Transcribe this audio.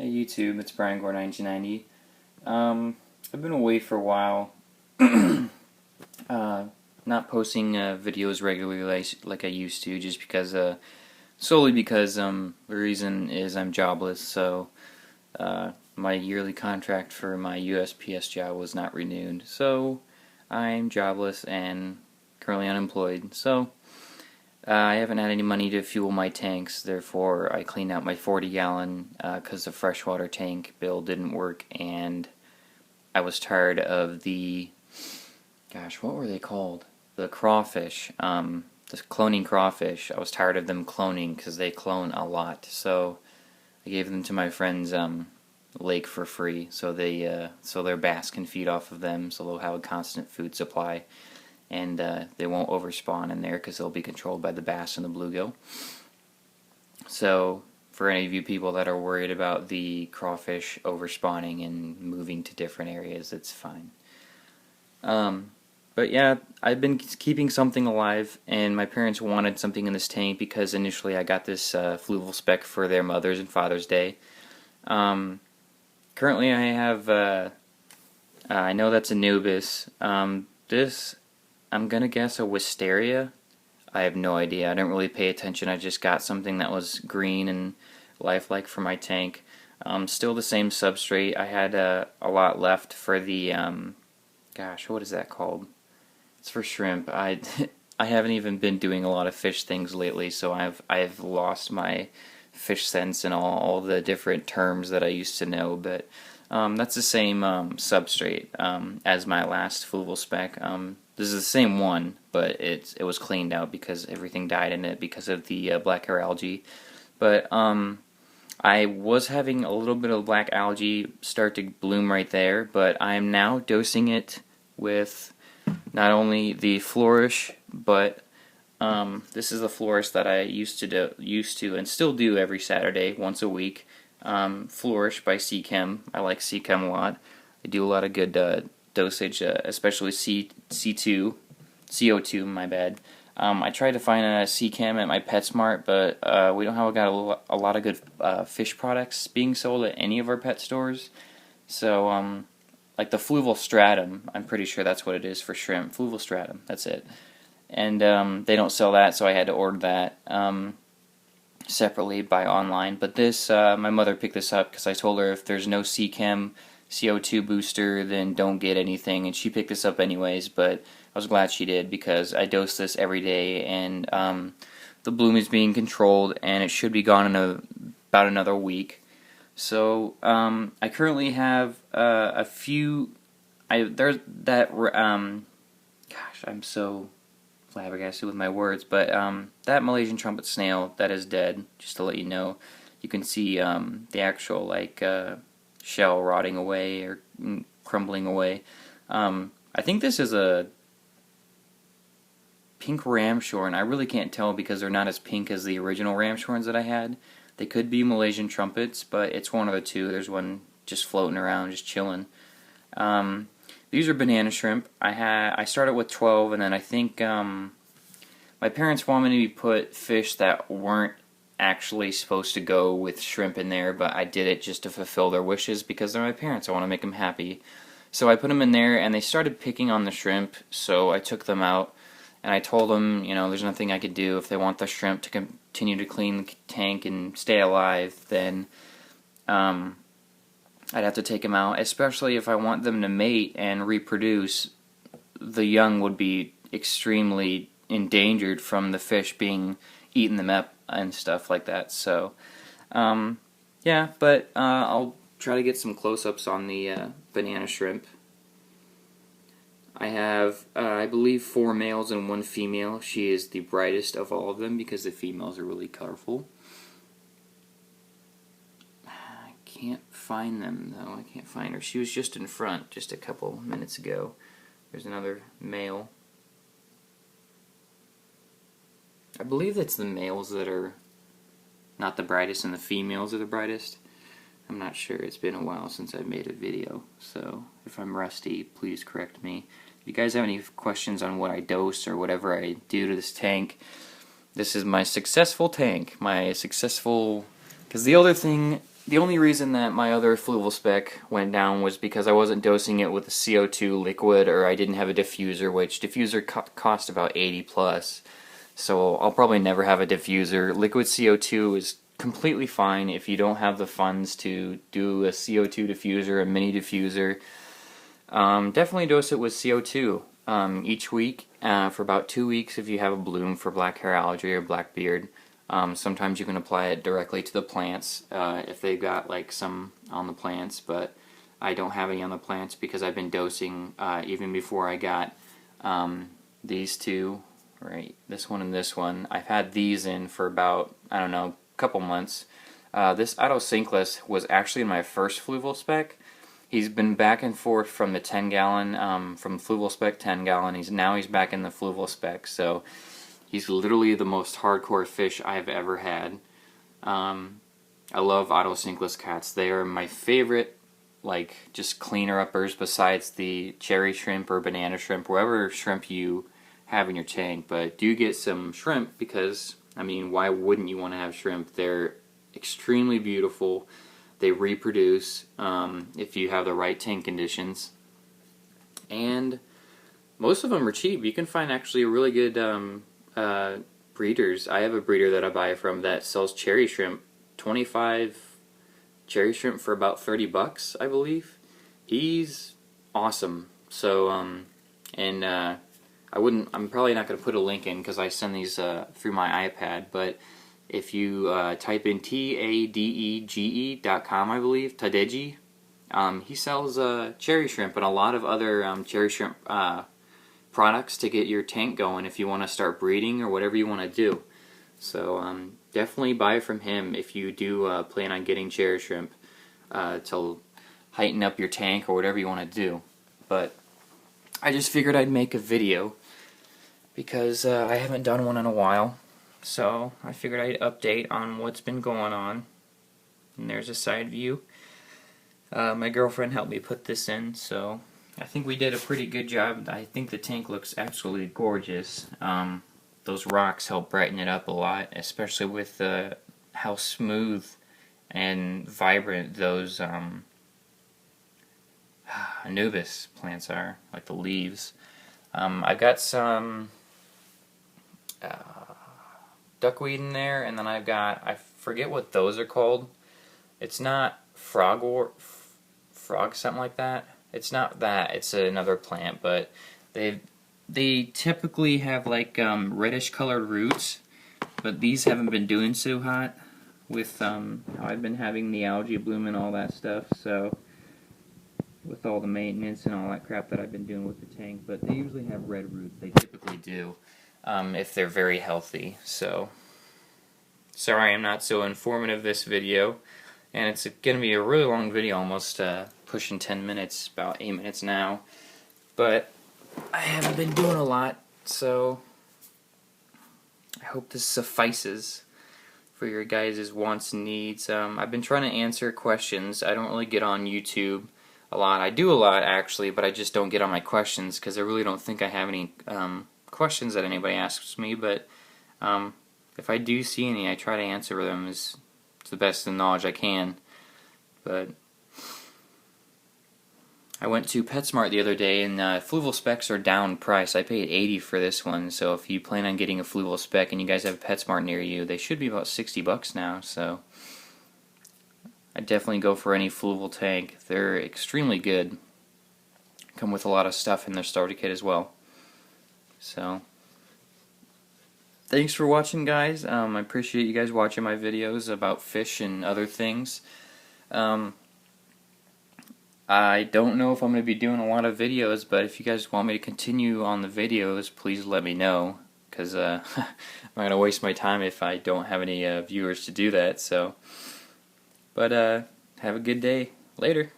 Hey YouTube, it's Brian Gore 1990. I've been away for a while, not posting videos regularly like I used to, just because, solely because the reason is I'm jobless. So my yearly contract for my USPS job was not renewed, so I'm jobless and currently unemployed. So I haven't had any money to fuel my tanks, therefore I cleaned out my 40-gallon because the freshwater tank bill didn't work, and I was tired of what were they called? The crawfish, the cloning crawfish. I was tired of them cloning because they clone a lot, so I gave them to my friend's lake for free, so their bass can feed off of them, so they'll have a constant food supply. And they won't overspawn in there because they'll be controlled by the bass and the bluegill. So, for any of you people that are worried about the crawfish overspawning and moving to different areas, it's fine. But yeah, I've been keeping something alive, and my parents wanted something in this tank because initially I got this Fluval Spec for their Mother's and Father's Day. Currently I have, I know that's Anubis. This, I'm gonna guess a wisteria. I have no idea. I didn't really pay attention. I just got something that was green and lifelike for my tank. Still the same substrate. I had a lot left for the what is that called? It's for shrimp. I haven't even been doing a lot of fish things lately, so I've lost my fish sense and all the different terms that I used to know. But that's the same substrate as my last Fluval Spec. This is the same one, but it was cleaned out because everything died in it because of the black hair algae. But I was having a little bit of black algae start to bloom right there, but I'm now dosing it with not only the Flourish, but this is the Flourish that I used to and still do every Saturday, once a week. Flourish by Seachem. I like Seachem a lot. They do a lot of good dosage, especially CO2, my bad. I tried to find a Seachem at my PetSmart, but we don't have a lot of good fish products being sold at any of our pet stores. So, like the Fluval Stratum, I'm pretty sure that's what it is for shrimp. Fluval Stratum, that's it. And they don't sell that, so I had to order that separately by online. But this, my mother picked this up because I told her if there's no Seachem CO2 booster, then don't get anything, and she picked this up anyways, but I was glad she did because I dose this every day, and the bloom is being controlled, and it should be gone in about another week. So I currently have a few. I'm so flabbergasted with my words, but that Malaysian trumpet snail that is dead. Just to let you know, you can see the actual shell rotting away or crumbling away. I think this is a pink ramshorn. I really can't tell because they're not as pink as the original ramshorns that I had. They could be Malaysian trumpets, but it's one of the two. There's one just floating around, just chilling. These are banana shrimp. I started with 12, and then I think my parents wanted me to put fish that weren't actually supposed to go with shrimp in there, but I did it just to fulfill their wishes because they're my parents. I want to make them happy. So I put them in there, and they started picking on the shrimp, so I took them out, and I told them, there's nothing I could do. If they want the shrimp to continue to clean the tank and stay alive, then I'd have to take them out, especially if I want them to mate and reproduce. The young would be extremely endangered from the fish being eating them up and stuff like that. So, yeah, but I'll try to get some close-ups on the banana shrimp. I have, I believe, 4 males and 1 female. She is the brightest of all of them because the females are really colorful. I can't find them, though. I can't find her. She was just in front just a couple minutes ago. There's another male. I believe it's the males that are not the brightest and the females are the brightest. I'm not sure. It's been a while since I've made a video, so if I'm rusty, please correct me. If you guys have any questions on what I dose or whatever I do to this tank, this is my successful tank. My successful... Because the other thing the only reason that my other Fluval Spec went down was because I wasn't dosing it with a CO2 liquid, or I didn't have a diffuser, which diffuser cost about 80 plus. So I'll probably never have a diffuser. Liquid CO2 is completely fine if you don't have the funds to do a CO2 diffuser, a mini diffuser. Definitely dose it with CO2 each week for about 2 weeks if you have a bloom for black hair allergy or black beard. Sometimes you can apply it directly to the plants if they've got like some on the plants, but I don't have any on the plants because I've been dosing even before I got these two, right, this one and this one. I've had these in for about, I don't know, a couple months. This Autosynclus was actually my first Fluval Spec. He's been back and forth from the 10 gallon, from Fluval Spec 10 gallon. He's back in the Fluval Spec, so he's literally the most hardcore fish I've ever had. I love Autosynclus cats. They are my favorite, like, just cleaner uppers besides the cherry shrimp or banana shrimp, whatever shrimp you have in your tank. But do get some shrimp because, I mean, why wouldn't you want to have shrimp? They're extremely beautiful. They reproduce if you have the right tank conditions. And most of them are cheap. You can find actually really good breeders. I have a breeder that I buy from that sells cherry shrimp, 25 cherry shrimp for about 30 bucks, I believe. He's awesome. So I'm probably not going to put a link in because I send these through my iPad, but if you type in TADEGE.com, I believe, Tadegi, he sells cherry shrimp and a lot of other cherry shrimp products to get your tank going if you want to start breeding or whatever you want to do. So definitely buy from him if you do plan on getting cherry shrimp to heighten up your tank or whatever you want to do. But I just figured I'd make a video because I haven't done one in a while. So I figured I'd update on what's been going on. And there's a side view. My girlfriend helped me put this in, so I think we did a pretty good job. I think the tank looks absolutely gorgeous. Those rocks help brighten it up a lot, especially with how smooth and vibrant those Anubis plants are, like the leaves. I've got some duckweed in there, and then I've got, I forget what those are called. It's not frog something like that. It's not that. It's another plant, but they typically have like reddish colored roots, but these haven't been doing so hot with how I've been having the algae bloom and all that stuff. So with all the maintenance and all that crap that I've been doing with the tank, but they usually have red roots. They typically do. If they're very healthy. So sorry I'm not so informative this video, and it's going to be a really long video, almost pushing 10 minutes, about 8 minutes now, but I haven't been doing a lot, so I hope this suffices for your guys' wants and needs. I've been trying to answer questions. I don't really get on YouTube a lot. I do a lot actually, but I just don't get on my questions because I really don't think I have any questions that anybody asks me, but if I do see any, I try to answer them to the best of the knowledge I can. But I went to PetSmart the other day, and Fluval Specs are down price. I paid $80 for this one, so if you plan on getting a Fluval Spec and you guys have a PetSmart near you, they should be about 60 bucks now, so I definitely go for any Fluval tank. They're extremely good. Come with a lot of stuff in their starter kit as well. So thanks for watching, guys. I appreciate you guys watching my videos about fish and other things. I don't know if I'm going to be doing a lot of videos, but if you guys want me to continue on the videos, please let me know, because I'm not going to waste my time if I don't have any viewers to do that. So, but have a good day. Later.